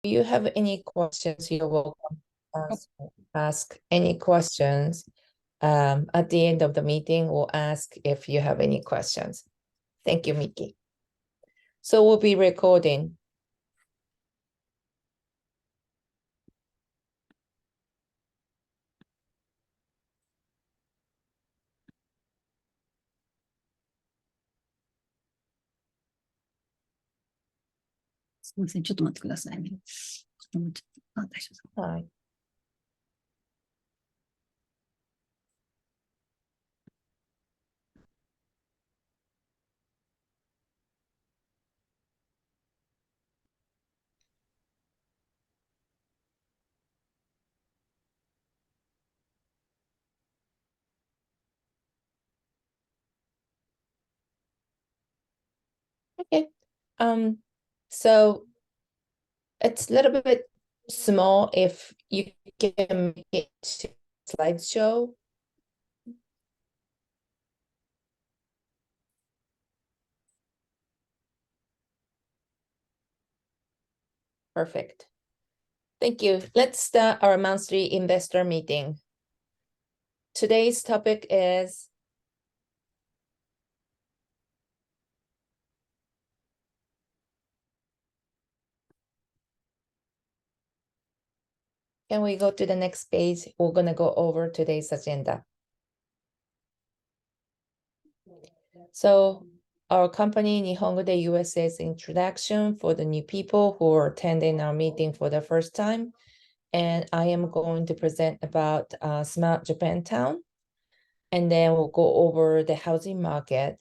you have any questions, you're welcome to ask any questions at the end of the meeting. We'll ask if you have any questions. Thank you, Miki. So we'll be recording.すみません、ちょっと待ってくださいね。大丈夫です。はい。Okay. So it's a little bit small if you can make it to slideshow. Perfect. Thank you. Let's start our monthly investor meeting. Today's topic is can we go to the next page? We're going to go over today's agenda. So our company, Nihongo de USA's introduction for the new people who are attending our meeting for the first time. And I am going to present about Smart Japantown. And then we'll go over the housing market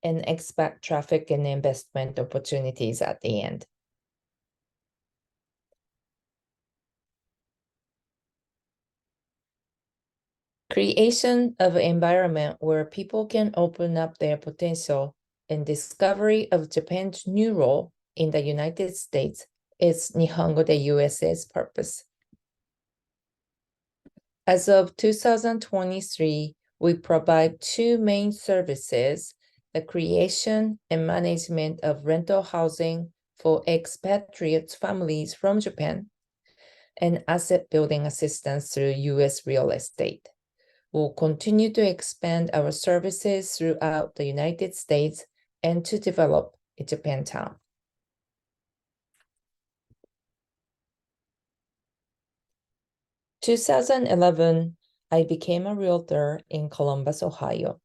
and expat traffic and investment opportunities at the end. Creation of an environment where people can open up their potential and discovery of Japan's new role in the United States is Nihongo de USA's purpose. As of 2023, we provide two main services, the creation and management of rental housing for expatriate families from Japan, and asset building assistance through U.S. real estate. We'll continue to expand our services throughout the United States and to develop a Japantown. In 2011, I became a realtor in Columbus, Ohio.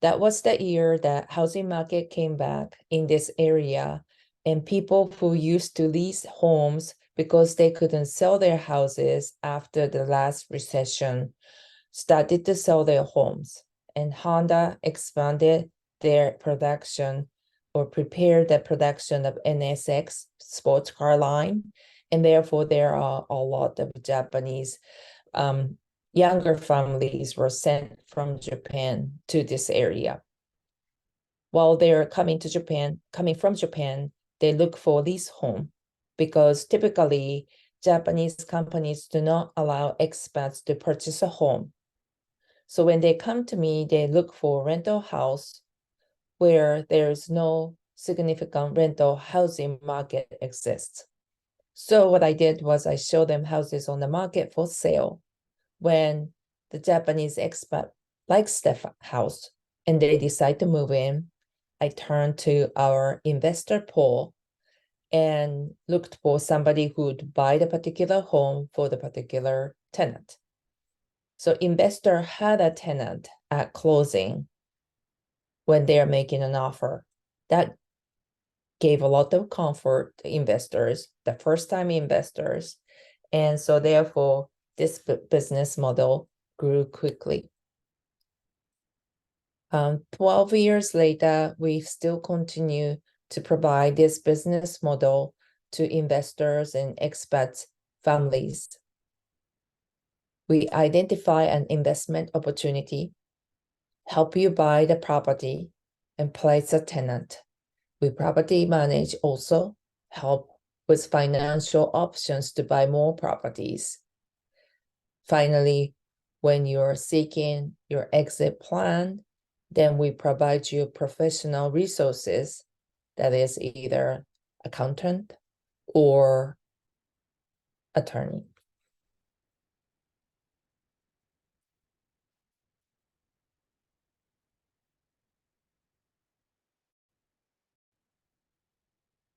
That was the year that housing market came back in this area, and people who used to lease homes because they couldn't sell their houses after the last recession started to sell their homes, and Honda expanded their production or prepared the production of NSX sports car line, and therefore there are a lot of Japanese younger families were sent from Japan to this area. While they're coming from Japan, they look for lease home because typically Japanese companies do not allow expats to purchase a home. So when they come to me, they look for a rental house where there's no significant rental housing market exists. So what I did was I showed them houses on the market for sale when the Japanese expat likes the house and they decide to move in. I turned to our investor pool and looked for somebody who would buy the particular home for the particular tenant. So investor had a tenant at closing when they're making an offer. That gave a lot of comfort to investors, the first-time investors. And so therefore, this business model grew quickly. 12 years later, we still continue to provide this business model to investors and expat families. We identify an investment opportunity, help you buy the property, and place a tenant. We property manage also, help with financial options to buy more properties. Finally, when you're seeking your exit plan, then we provide you professional resources, that is either accountant or attorney.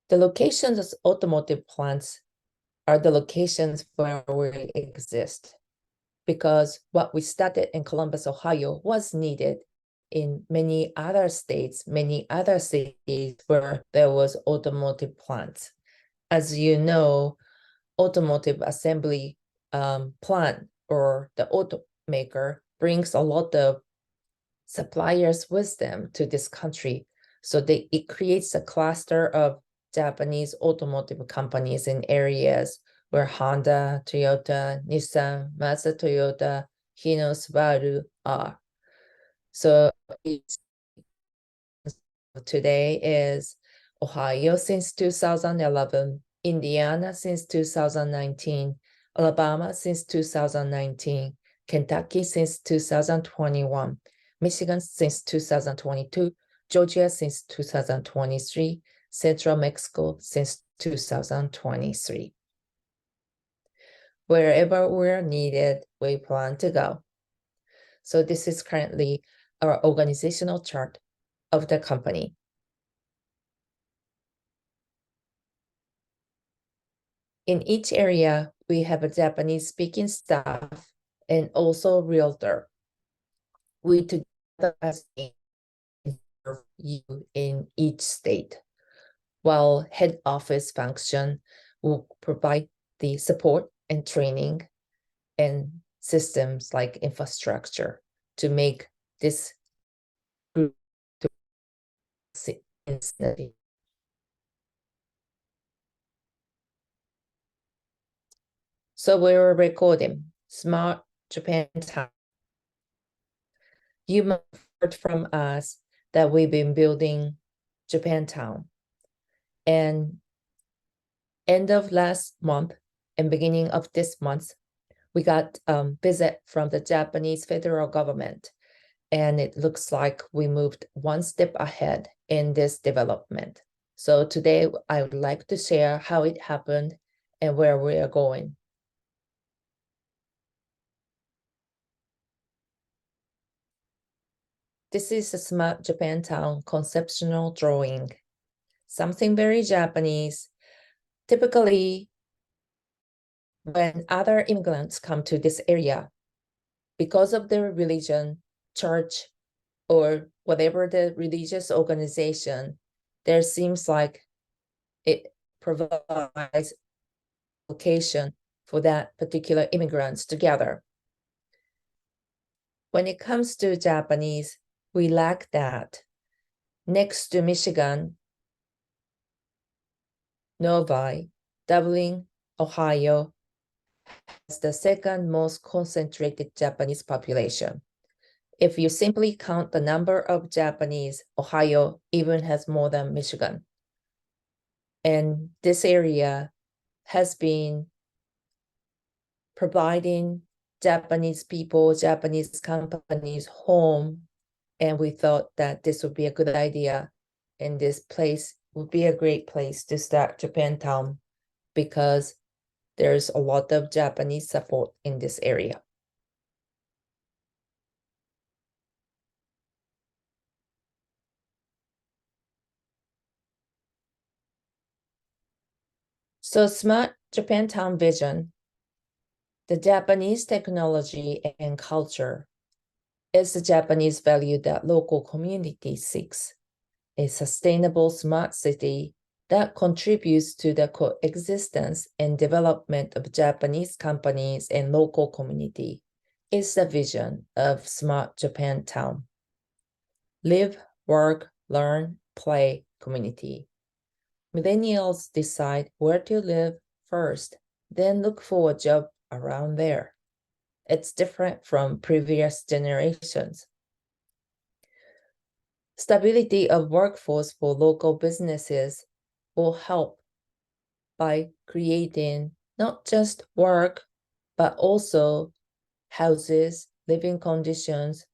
The locations of automotive plants are the locations where we exist, because what we started in Columbus, Ohio was needed in many other states, many other cities where there was automotive plants. As you know, automotive assembly plant or the automaker brings a lot of suppliers with them to this country. So it creates a cluster of Japanese automotive companies in areas where Honda, Toyota, Nissan, Mazda, Toyota, Hino, Subaru are. So today is Ohio since 2011, Indiana since 2019, Alabama since 2019, Kentucky since 2021, Michigan since 2022, Georgia since 2023, Central Mexico since 2023. Wherever we're needed, we plan to go. So this is currently our organizational chart of the company. In each area, we have a Japanese-speaking staff and also realtor. We together as you in each state, while head office function will provide the support and training and systems like infrastructure to make this group instantly. So we were recording Smart Japantown. You might have heard from us that we've been building Japantown. And end of last month and beginning of this month, we got a visit from the Japanese federal government. And it looks like we moved one step ahead in this development. So today I would like to share how it happened and where we are going. This is a Smart Japantown conceptual drawing. Something very Japanese. Typically, when other immigrants come to this area, because of their religion, church, or whatever the religious organization, there seems like it provides location for that particular immigrants to gather. When it comes to Japanese, we lack that. Next to Michigan, Novi, Dublin, Ohio has the second most concentrated Japanese population. If you simply count the number of Japanese, Ohio even has more than Michigan. And this area has been providing Japanese people, Japanese companies home. And we thought that this would be a good idea. And this place would be a great place to start Japantown because there's a lot of Japanese support in this area. So Smart Japantown vision, the Japanese technology and culture is the Japanese value that local community seeks, a sustainable smart city that contributes to the coexistence and development of Japanese companies and local community is the vision of Smart Japantown. Live, work, learn, play community. Millennials decide where to live first, then look for a job around there. It's different from previous generations. Stability of workforce for local businesses will help by creating not just work, but also houses, living conditions,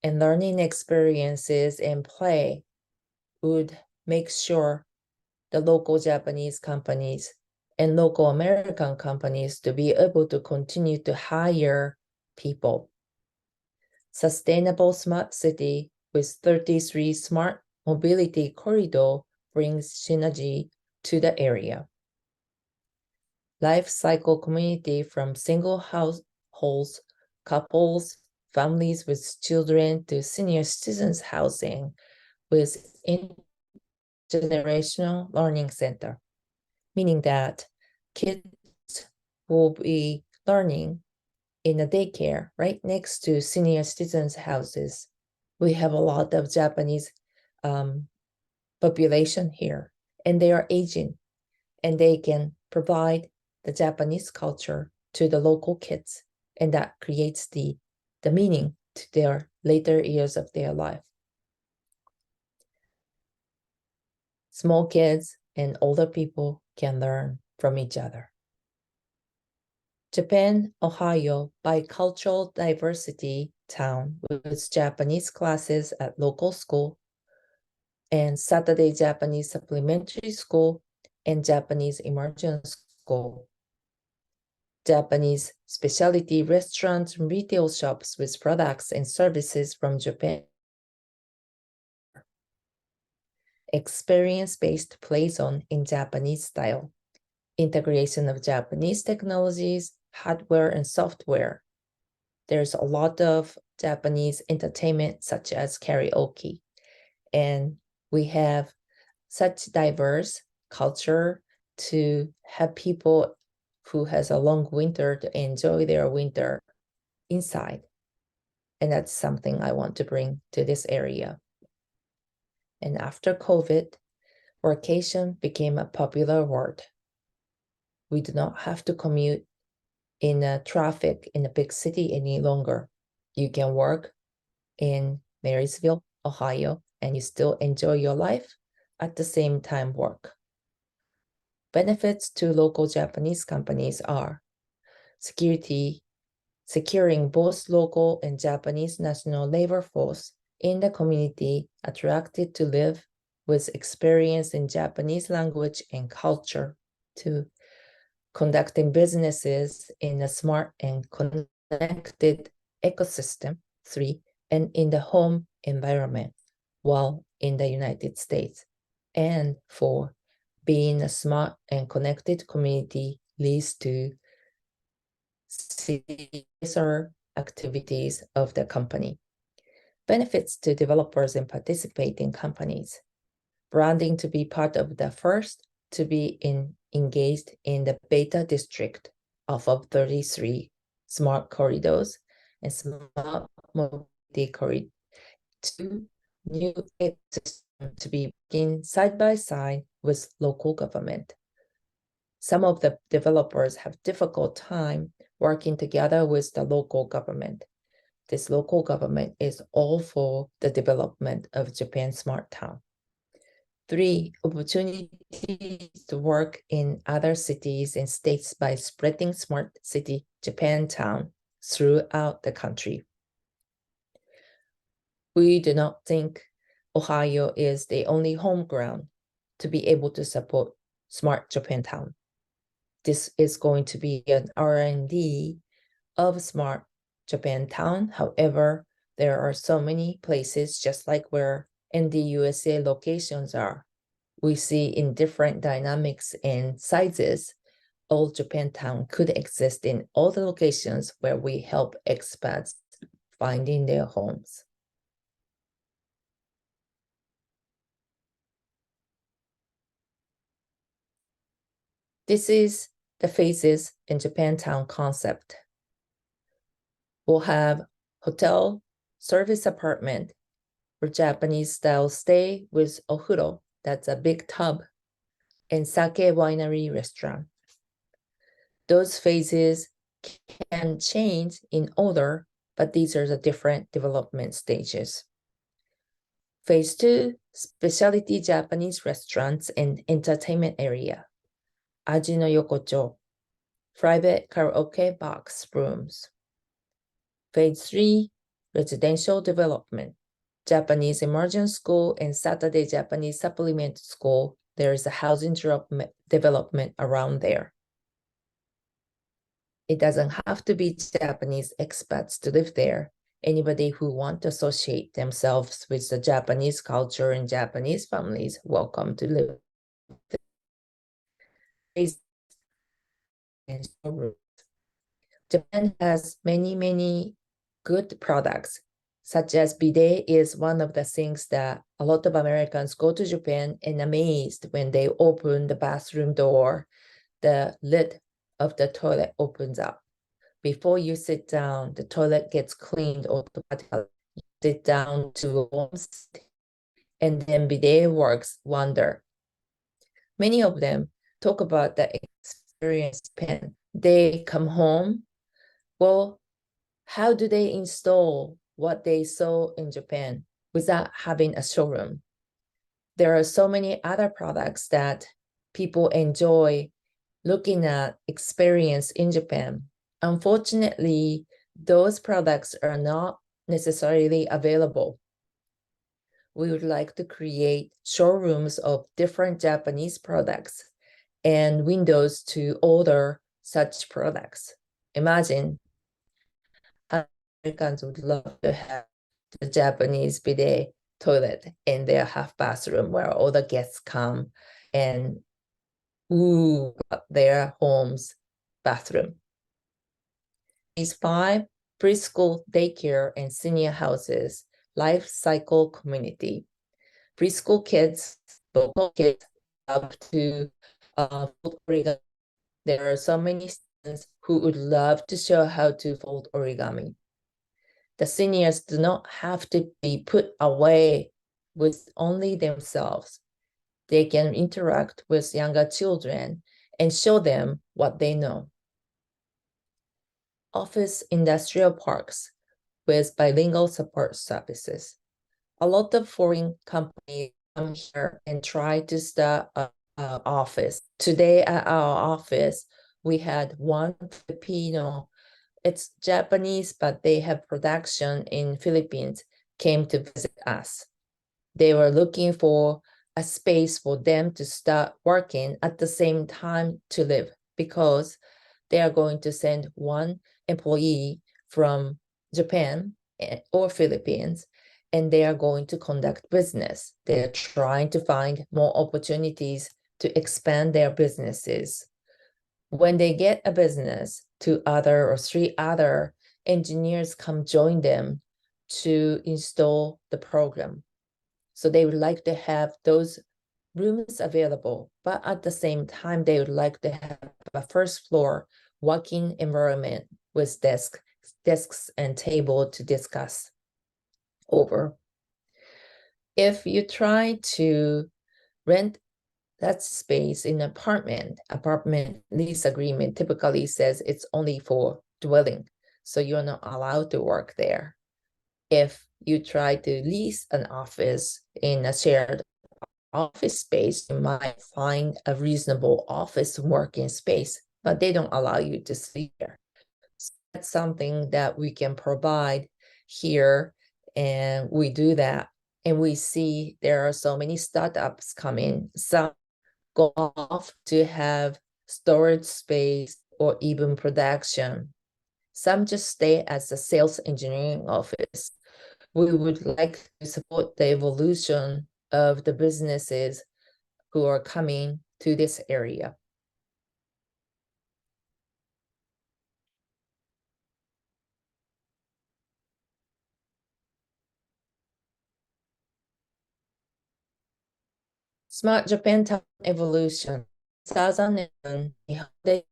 and learning experiences and play would make sure the local Japanese companies and local American companies to be able to continue to hire people. Sustainable smart city with 33 smart mobility corridor brings synergy to the area. Life cycle community from single households, couples, families with children to senior citizens housing with intergenerational learning center, meaning that kids will be learning in a daycare right next to senior citizens houses. We have a lot of Japanese population here, and they are aging, and they can provide the Japanese culture to the local kids, and that creates the meaning to their later years of their life. Small kids and older people can learn from each other. Japan, Ohio, bicultural diversity town with Japanese classes at local school and Saturday Japanese supplementary school and Japanese immersion school. Japanese specialty restaurants and retail shops with products and services from Japan. Experience-based play zone in Japanese style. Integration of Japanese technologies, hardware, and software. There's a lot of Japanese entertainment such as karaoke. And we have such diverse culture to have people who has a long winter to enjoy their winter inside. And that's something I want to bring to this area. And after COVID, workation became a popular word. We do not have to commute in traffic in a big city any longer. You can work in Marysville, Ohio, and you still enjoy your life at the same time work. Benefits to local Japanese companies are securing both local and Japanese national labor force in the community attracted to live with experience in Japanese language and culture. 2, conducting businesses in a smart and connected ecosystem. 3, and in the home environment while in the United States. And 4, being a smart and connected community leads to CSR activities of the company. Benefits to developers and participating companies. Branding to be part of the first to be engaged in the beta district of 33 smart corridors and smart mobility corridors. 2, new ecosystem to be working side by side with local government. Some of the developers have difficult time working together with the local government. This local government is all for the development of Japan Smart Town. 3, opportunities to work in other cities and states by spreading Smart City Japantown throughout the country. We do not think Ohio is the only home ground to be able to support Smart Japantown. This is going to be an R&D of Smart Japantown. However, there are so many places, just like where NDUSA locations are. We see in different dynamics and sizes, all Japantown could exist in all the locations where we help expats finding their homes. This is the phases in Japantown concept. We'll have hotel, service apartment, or Japanese style stay with ofuro, that's a big tub, and sake winery restaurant. Those phases can change in order, but these are the different development stages. Phase 2, specialty Japanese restaurants and entertainment area. Aji no Yokocho, private karaoke box rooms. Phase 3, residential development, Japanese immersion school and Saturday Japanese supplement school there is a housing development around there. It doesn't have to be Japanese expats to live there. Anybody who want to associate themselves with the Japanese culture and Japanese families, welcome to live there. Japan has many good products, such as bidet is one of the things that a lot of Americans go to Japan and amazed when they open the bathroom door, the lid of the toilet opens up. Before you sit down, the toilet gets cleaned automatically. You sit down to warm seat, and then bidet works wonder. Many of them talk about the experience in Japan. They come home. Well, how do they install what they saw in Japan without having a showroom? There are so many other products that people enjoy looking at experience in Japan. Unfortunately, those products are not necessarily available. We would like to create showrooms of different Japanese products and windows to order such products. Imagine Americans would love to have the Japanese bidet toilet in their half bathroom where all the guests come and their home's bathroom. These 5 preschool, daycare, and senior houses, life cycle community. Preschool kids, local kids love to fold origami. There are so many students who would love to show how to fold origami. The seniors do not have to be put away with only themselves. They can interact with younger children and show them what they know. Office industrial parks with bilingual support services. A lot of foreign companies come here and try to start an office. Today at our office, we had one Filipino. It's Japanese, but they have production in Philippines, came to visit us. They were looking for a space for them to start working at the same time to live, because they are going to send one employee from Japan or Philippines, and they are going to conduct business. They're trying to find more opportunities to expand their businesses. When they get a business, 2 other or 3 other engineers come join them to install the program. So they would like to have those rooms available, but at the same time, they would like to have a first floor working environment with desks and table to discuss over. If you try to rent that space in apartment lease agreement typically says it's only for dwelling, so you're not allowed to work there. If you try to lease an office in a shared office space, you might find a reasonable office working space, but they don't allow you to sleep there. So that's something that we can provide here, and we do that. And we see there are so many startups coming. Some go off to have storage space or even production. Some just stay as a sales engineering office. We would like to support the evolution of the businesses who are coming to this area. Smart Japantown evolution. 2001, they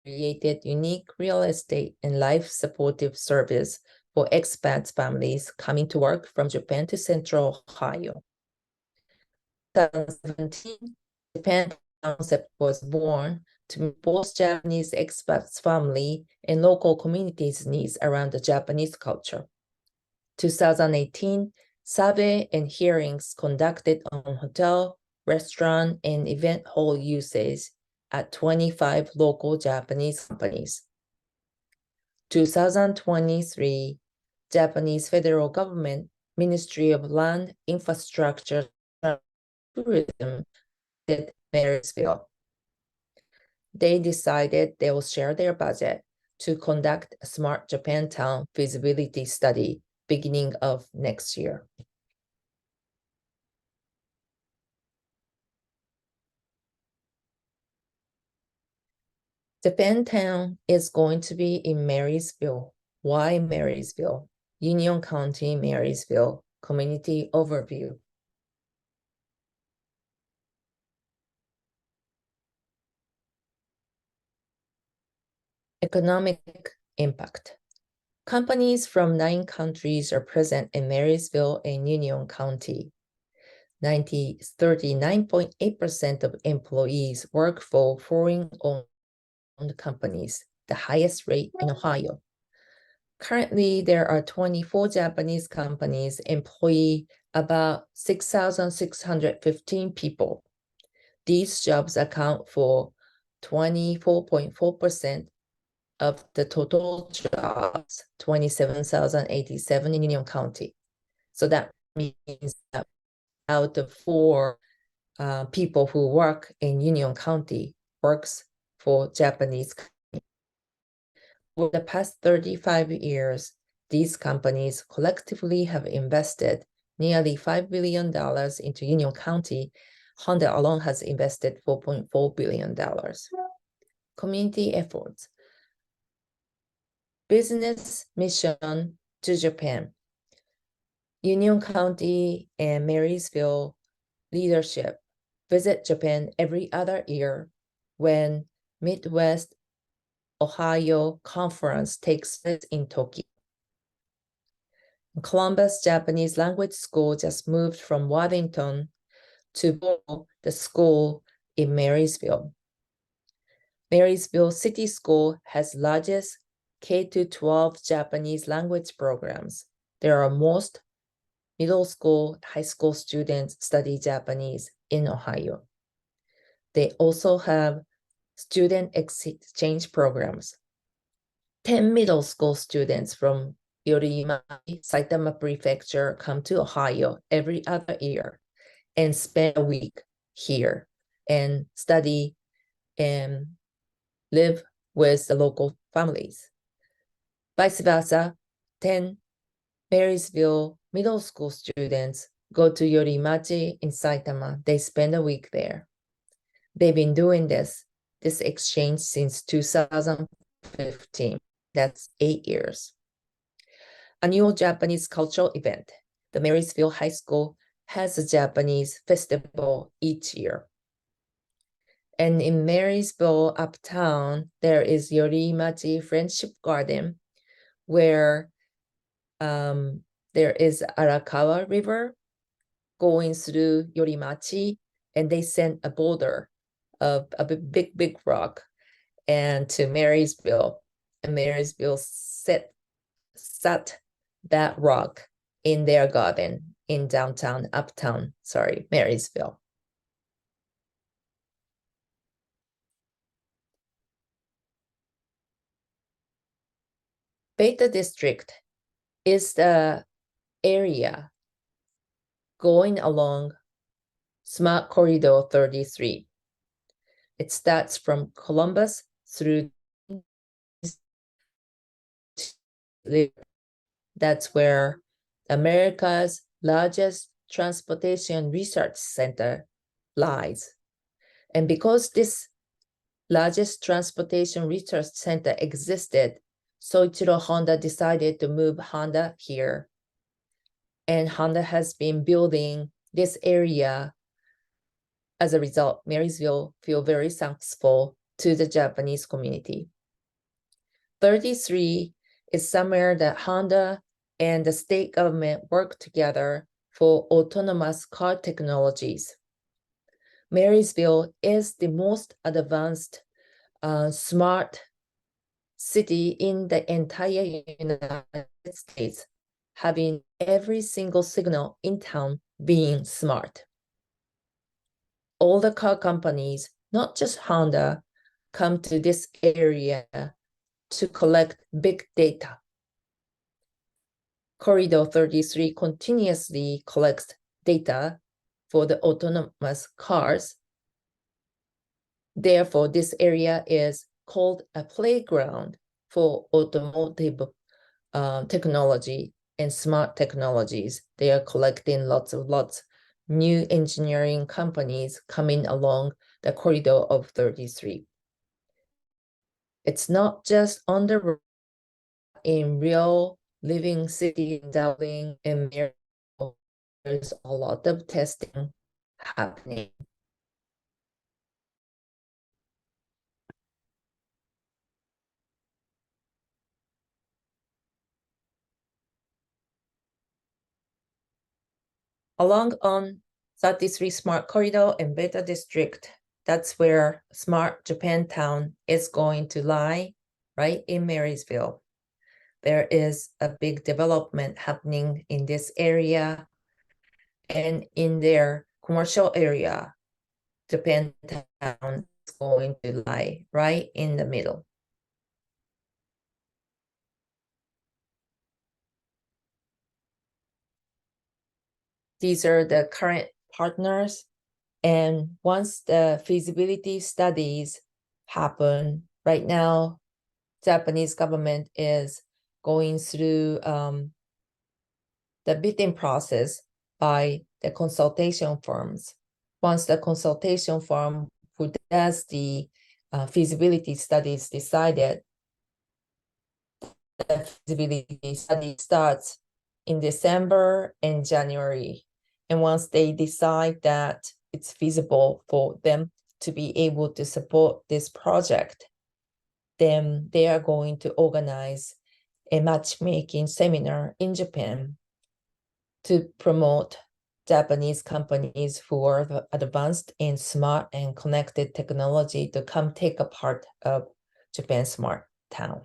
created unique real estate and life supportive service for expats families coming to work from Japan to Central Ohio. 2017, Japan concept was born to meet both Japanese expats family and local communities' needs around the Japanese culture. 2018, survey and hearings conducted on hotel, restaurant, and event hall usage at 25 local Japanese companies. 2023, Japanese federal government, Ministry of Land, Infrastructure, Tourism Marysville. They decided they will share their budget to conduct a Smart Japantown feasibility study beginning of next year. Japantown is going to be in Marysville. Why Marysville? Union County, Marysville. Community overview. Economic impact. Companies from 9 countries are present in Marysville and Union County. 39.8% of employees work for foreign-owned companies, the highest rate in Ohio. Currently, there are 24 Japanese companies employ about 6,615 people. These jobs account for 24.4% of the total jobs, 27,087 in Union County. So that means that out of 4 people who work in Union County works for Japanese companies. For the past 35 years, these companies collectively have invested nearly $5 billion into Union County. Honda alone has invested $4.4 billion. Community efforts. Business mission to Japan. Union County and Marysville leadership visit Japan every other year when Midwest Ohio Conference takes place in Tokyo. Columbus Japanese Language School just moved from Waddington to the school in Marysville. Marysville City School has largest K-12 Japanese language programs. There are most middle school, high school students study Japanese in Ohio. They also have student exchange programs. 10 middle school students from Yorimachi, Saitama Prefecture come to Ohio every other year and spend a week here and study and live with the local families. Vice versa, 10 Marysville middle school students go to Yorimachi in Saitama. They spend a week there. They've been doing this exchange since 2015. That's 8 years. Annual Japanese cultural event. The Marysville High School has a Japanese festival each year. And in Marysville uptown, there is Yorimachi Friendship Garden, where there is Arakawa River going through Yorimachi, and they sent a boulder of a big rock and to Marysville, and Marysville set that rock in their garden in uptown, Marysville. Beta District is the area going along Smart Corridor 33. It starts from Columbus through. That's where America's largest transportation research center lies. And because this largest transportation research center existed, Soichiro Honda decided to move Honda here. And Honda has been building this area. As a result, Marysville feels very thankful to the Japanese community. 33 is somewhere that Honda and the state government work together for autonomous car technologies. Marysville is the most advanced smart city in the entire United States, having every single signal in town being smart. All the car companies, not just Honda, come to this area to collect big data. Corridor 33 continuously collects data for the autonomous cars Therefore, this area is called a playground for automotive technology and smart technologies. They are collecting lots new engineering companies coming along the corridor of 33. It's not just on the road, in real living city in Darling and Marysville, there's a lot of testing happening. Along on 33 Smart Corridor and Beta District, that's where Smart Japantown is going to lie, right in Marysville. There is a big development happening in this area, and in their commercial area, Japantown is going to lie right in the middle. These are the current partners, and once the feasibility studies happen, right now, Japanese government is going through the bidding process by the consultation firms. Once the consultation firm who does the feasibility studies decided, the feasibility study starts in December and January. And once they decide that it's feasible for them to be able to support this project, then they are going to organize a matchmaking seminar in Japan to promote Japanese companies who are advanced in smart and connected technology to come take a part of Japan Smart Town.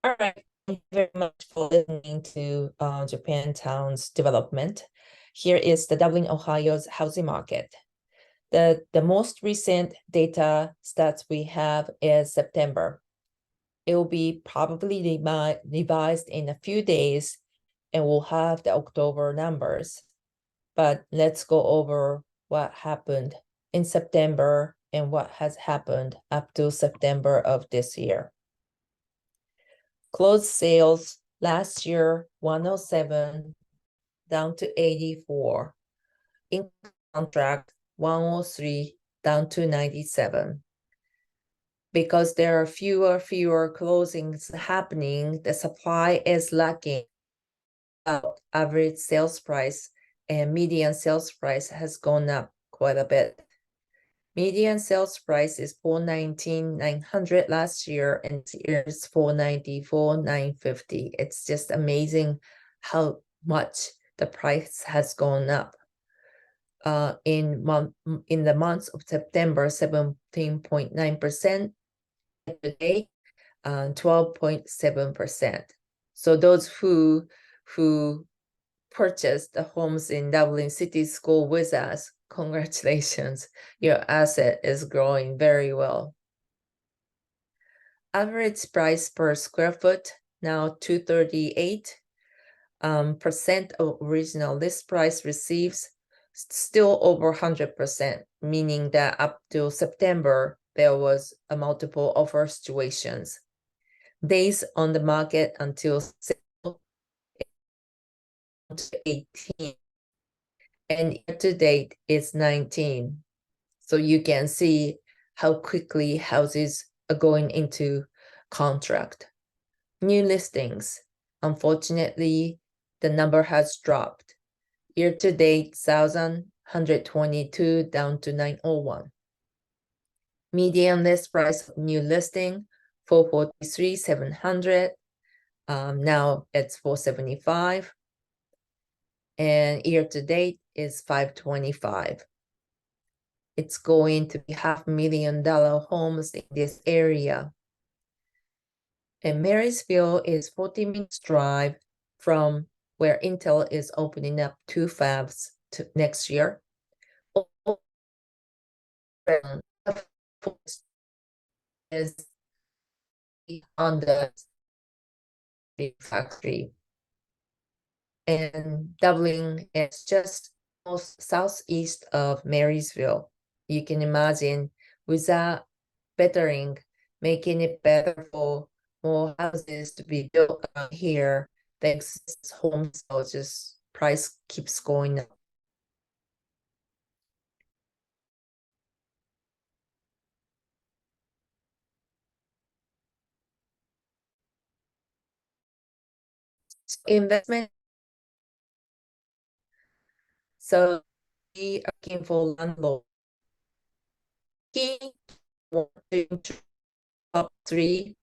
All right, thank you very much for listening to Japantown's development. Here is the Dublin, Ohio's housing market. The most recent data stats we have is September. It will be probably revised in a few days, and we'll have the October numbers. But let's go over what happened in September and what has happened up to September of this year. Closed sales last year, 107 down to 84. In contract, 103 down to 97. Because there are fewer closings happening, the supply is lacking. Average sales price and median sales price has gone up quite a bit. Median sales price is $419,900 last year, and this year is $494,950. It's just amazing how much the price has gone up. In the month of September, 17.9%. Today, 12.7%. So those who purchased the homes in Dublin City School with us, congratulations, your asset is growing very well. Average price per square foot, now 238. Percent of original list price receives, still over 100%, meaning that up to September, there was a multiple offer situations. Days on the market until sale, 18, and year to date is 19. So you can see how quickly houses are going into contract. New listings, unfortunately, the number has dropped. Year to date, 1,122 down to 901. Median list price of new listing, 443,700. Now it's 475. And year to date is 525. It's going to be $500,000 homes in this area. And Marysville is 40 minutes drive from where Intel is opening up 2 fabs next year. Is on the factory. and Dublin is just southeast of Marysville. You can imagine without bettering, making it better for more houses to be built around here, the existing homes, so just price keeps going up. Investment. So we are looking for landlord. He want to top three.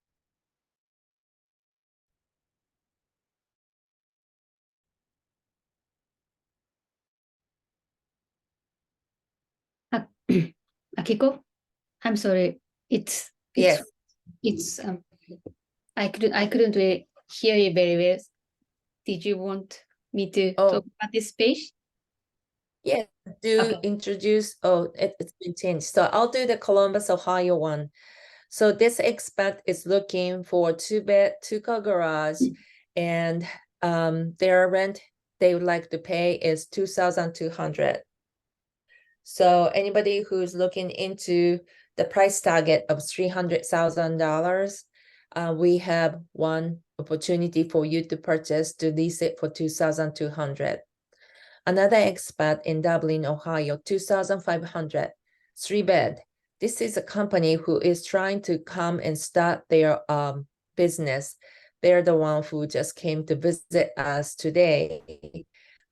Akiko, I'm sorry. It's Yes. it's I couldn't really hear you very well. Did you want me to Oh. talk about this page? Yeah, do Okay. introduce, it's been changed. So I'll do the Columbus, Ohio one. So this expat is looking for 2-bed, 2-car garage, and their rent they would like to pay is $2,200. So anybody who's looking into the price target of $300,000, we have one opportunity for you to purchase to lease it for $2,200. Another expat in Dublin, Ohio, 2,500, 3-bed. This is a company who is trying to come and start their business. They're the one who just came to visit us today.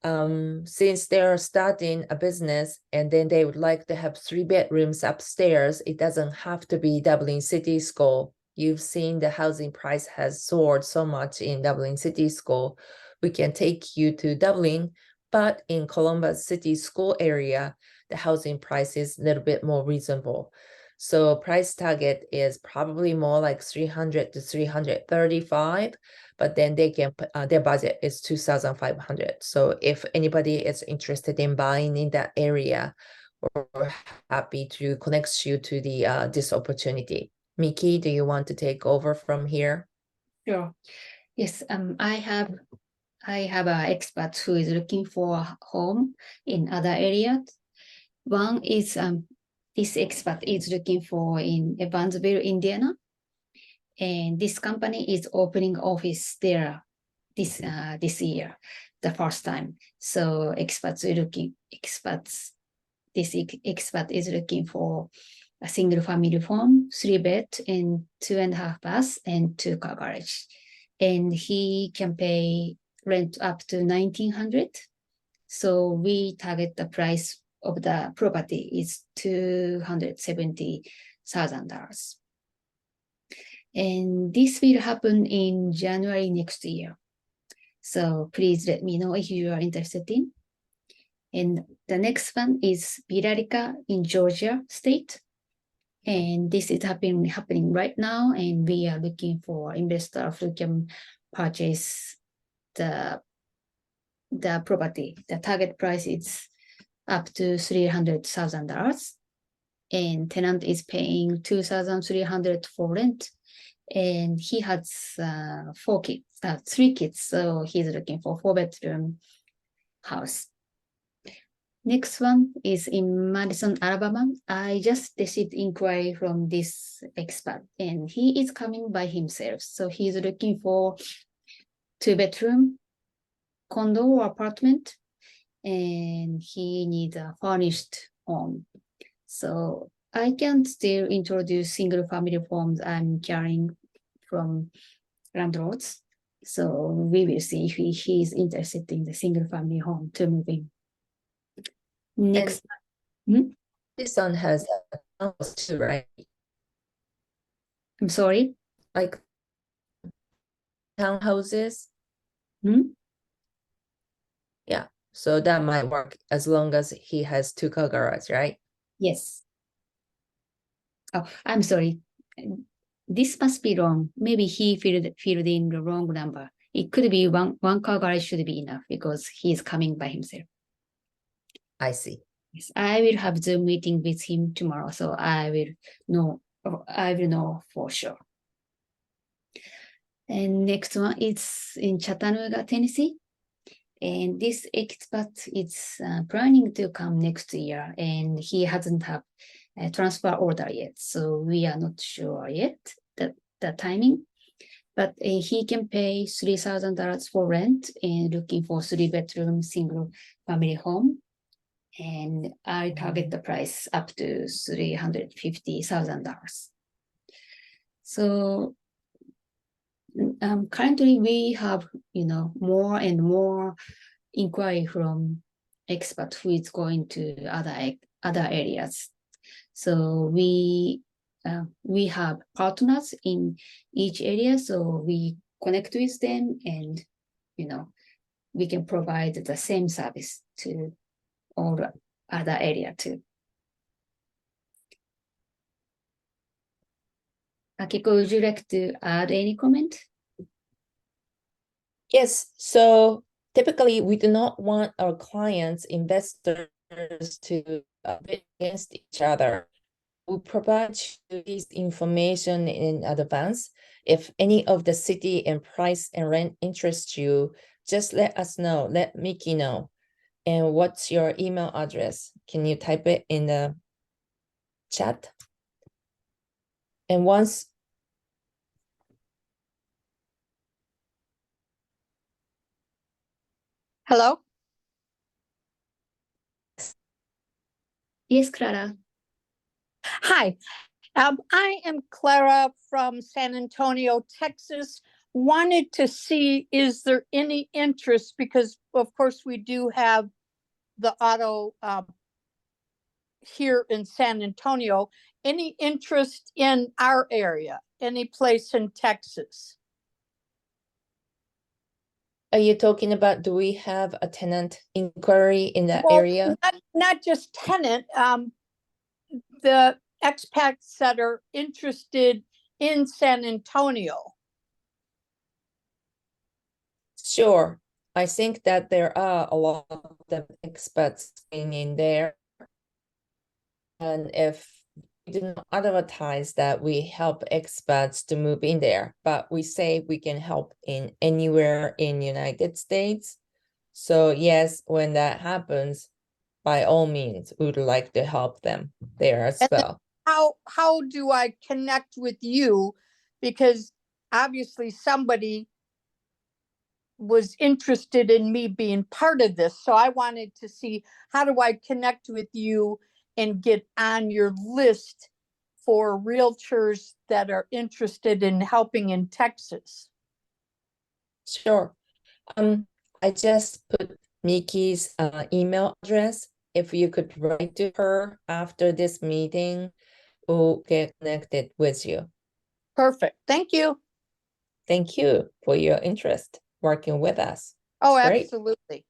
Since they're starting a business and then they would like to have 3 bedrooms upstairs, it doesn't have to be Dublin City School. You've seen the housing price has soared so much in Dublin City School. We can take you to Dublin, but in Columbus City School area, the housing price is a little bit more reasonable. So price target is probably more like 300 to 335, but then they can their budget is 2,500. So if anybody is interested in buying in that area, we're happy to connect you to the this opportunity. Miki, do you want to take over from here? Sure. Yes. I have an expert who is looking for a home in other areas. One is this expert is looking for in Evansville, Indiana, and this company is opening office there this year, the first time. So this expert is looking for a single family home, 3-bed and 2.5 baths and 2-car garage, and he can pay rent up to $1,900. So we target the price of the property is $270,000. And this will happen in January next year. So please let me know if you are interested in. And the next one is Billerica in Georgia state. And this is happening right now. And we are looking for investors who can purchase the property. The target price is up to $300,000. And tenant is paying $2,300 for rent. And he has 3 kids. So he's looking for 4-bedroom house. Next one is in Madison, Alabama. I just received inquiry from this expert and he is coming by himself. So he's looking for 2-bedroom condo or apartment and he needs a furnished home. So I can still introduce single family homes I'm carrying from landlords. So we will see if he is interested in the single family home to move in. Next. This one has a house too, right? I'm sorry? Like townhouses? Yeah, so that might work as long as he has 2-car garage, right? Yes. Oh, I'm sorry. This must be wrong. Maybe he filled in the wrong number. It could be one car garage should be enough because he is coming by himself. I see. Yes, I will have Zoom meeting with him tomorrow, so I will know for sure. And next one is in Chattanooga, Tennessee. And this expat is planning to come next year, and he hasn't have a transfer order yet. So we are not sure yet the timing. But he can pay $3,000 for rent and looking for 3-bedroom single family home. And I target the price up to $350,000. So currently we have, more and more inquiry from expert who is going to other areas. So we have partners in each area, so we connect with them, and we can provide the same service to all other area too. Akiko, would you like to add any comment? Yes, so typically we do not want our clients, investors to bid against each other. We provide you this information in advance. If any of the city and price and rent interests you, just let us know, let Mickey know. And what's your email address? Can you type it in the chat? And once Hello? Yes, Clara. Hi, I am Clara from San Antonio, Texas. Wanted to see, is there any interest? Because of course we do have the auto here in San Antonio. Any interest in our area, any place in Texas? are you talking about, do we have a tenant inquiry in that Well, area? not just tenant, the expats that are interested in San Antonio. Sure. I think that there are a lot of the expats in there. And if we do not advertise that we help expats to move in there, but we say we can help in anywhere in United States. So yes, when that happens, by all means, we would like to help them there as And then well. how do I connect with you? Because obviously somebody was interested in me being part of this. So I wanted to see, how do I connect with you and get on your list for realtors that are interested in helping in Texas? Sure. I just put Miki's email address. If you could write to her after this meeting, we'll get connected with you. Perfect. Thank you. Thank you for your interest working with us. Oh, It's great. absolutely.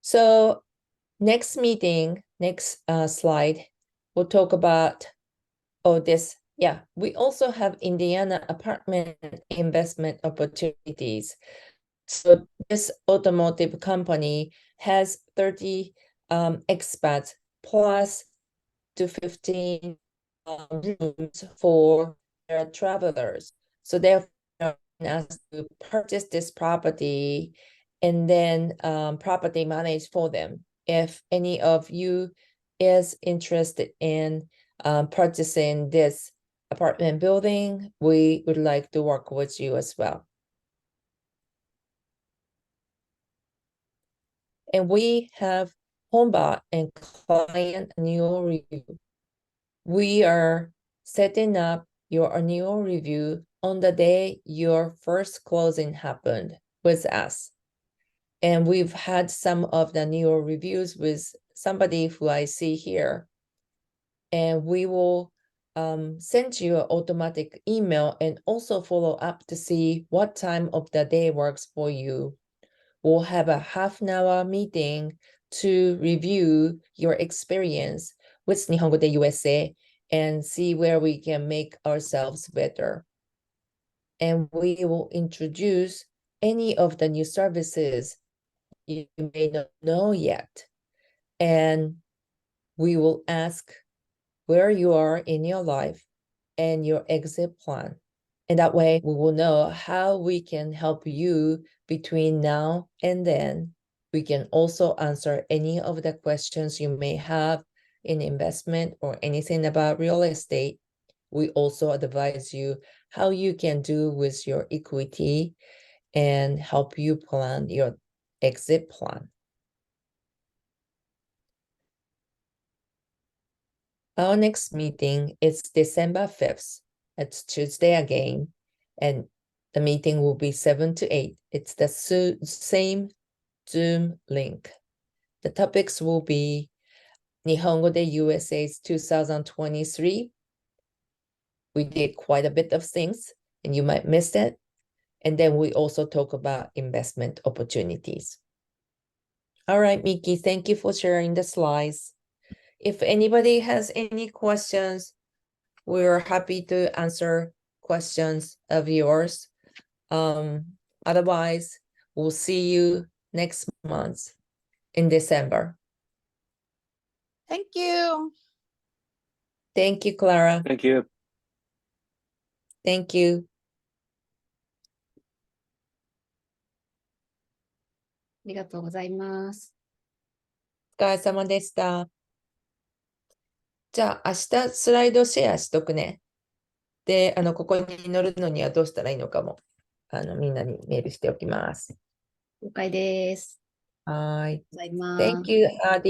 So next meeting, next slide, we'll talk about, this. Yeah, we also have Indiana apartment investment opportunities. So this automotive company has 30 expats plus to 15 rooms for their travelers. So they're asked to purchase this property and then property manage for them. If any of you is interested in purchasing this apartment building, we would like to work with you as well. And we have HomeBot and client annual review. We are setting up your annual review on the day your first closing happened with us. And we've had some of the annual reviews with somebody who I see here. And we will send you an automatic email and also follow up to see what time of the day works for you. We'll have a half-an-hour meeting to review your experience with Nihongo de USA and see where we can make ourselves better. And we will introduce any of the new services you may not know yet. And we will ask where you are in your life and your exit plan. And that way we will know how we can help you between now and then. We can also answer any of the questions you may have in investment or anything about real estate. We also advise you how you can do with your equity and help you plan your exit plan. Our next meeting is December 5th. It's Tuesday again, and the meeting will be 7 to 8. It's the same Zoom link. The topics will be Nihongo de USA's 2023. We did quite a bit of things, and you might miss it. And then we also talk about investment opportunities. All right, Miki, thank you for sharing the slides. If anybody has any questions, we're happy to answer questions of yours. Otherwise, we'll see you next month in December. Thank you. Thank you, Clara. Thank you. Thank you. ありがとうございます。お疲れ様でした。じゃあ、明日スライドシェアしとくね。で、ここに載るのにはどうしたらいいのかも、みんなにメールしておきます。了解です。はい。ありがとうございます。 Thank you, Adi.